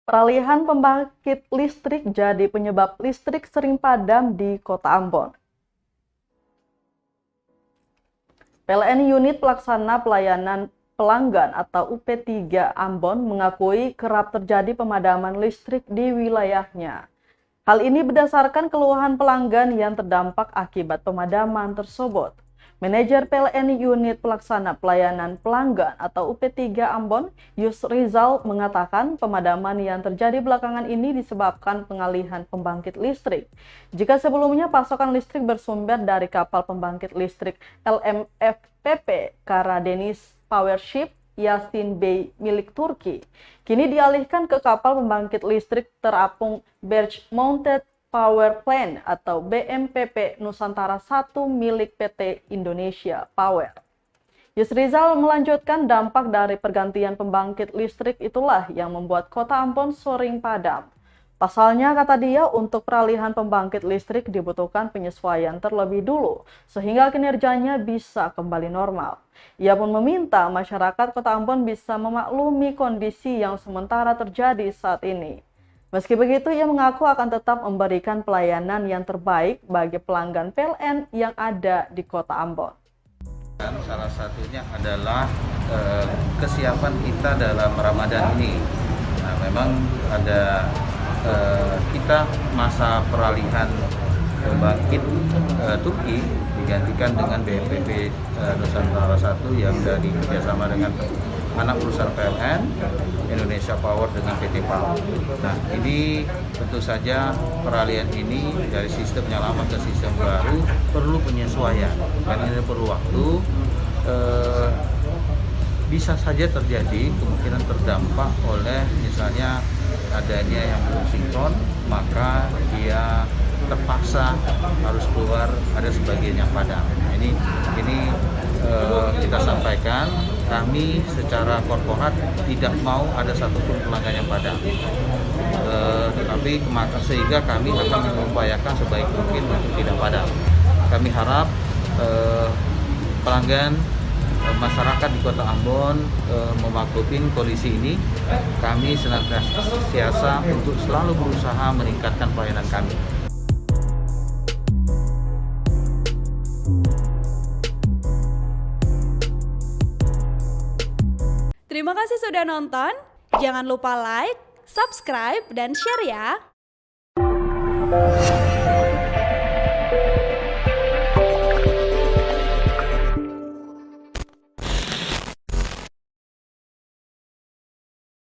Peralihan pembangkit listrik jadi penyebab listrik sering padam di Kota Ambon. PLN Unit Pelaksana Pelayanan Pelanggan atau UP3 Ambon mengakui kerap terjadi pemadaman listrik di wilayahnya. Hal ini berdasarkan keluhan pelanggan yang terdampak akibat pemadaman tersebut. Manajer PLN Unit Pelaksana Pelayanan Pelanggan atau UP3 Ambon, Yusrizal, mengatakan pemadaman yang terjadi belakangan ini disebabkan pengalihan pembangkit listrik. Jika sebelumnya pasokan listrik bersumber dari kapal pembangkit listrik LMFPP Karadeniz Powership Yasin Bey milik Turki, kini dialihkan ke kapal pembangkit listrik terapung Berge Mounted Power Plant atau BMPP Nusantara 1 milik PT Indonesia Power. Yusrizal melanjutkan dampak dari pergantian pembangkit listrik itulah yang membuat Kota Ambon sering padam. Pasalnya, kata dia, untuk peralihan pembangkit listrik dibutuhkan penyesuaian terlebih dulu sehingga kinerjanya bisa kembali normal. Ia pun meminta masyarakat Kota Ambon bisa memaklumi kondisi yang sementara terjadi saat ini. Meski begitu, ia mengaku akan tetap memberikan pelayanan yang terbaik bagi pelanggan PLN yang ada di Kota Ambon. Salah satunya adalah kesiapan kita dalam Ramadan ini. Nah, memang ada kita masa peralihan pembangkit Turki digantikan dengan BMPP Nusantara 1 yang dari kerjasama dengan anak perusahaan PLN, Indonesia Power dengan PT PAL. Nah, ini tentu saja peralihan ini dari sistem yang lama ke sistem baru perlu penyesuaian. Dan ini perlu waktu. Bisa saja terjadi kemungkinan terdampak oleh misalnya adanya yang belum sinkron, maka dia terpaksa harus keluar, ada sebagian yang padam. Nah, ini kita sampaikan, kami secara korporat tidak mau ada satupun pelanggan yang padam, tetapi sehingga kami akan mengupayakan sebaik mungkin untuk tidak padam. Kami harap pelanggan masyarakat di Kota Ambon memaklumi kondisi ini. Kami senantiasa untuk selalu berusaha meningkatkan pelayanan kami. Terima kasih sudah nonton. Jangan lupa like, subscribe, dan share ya.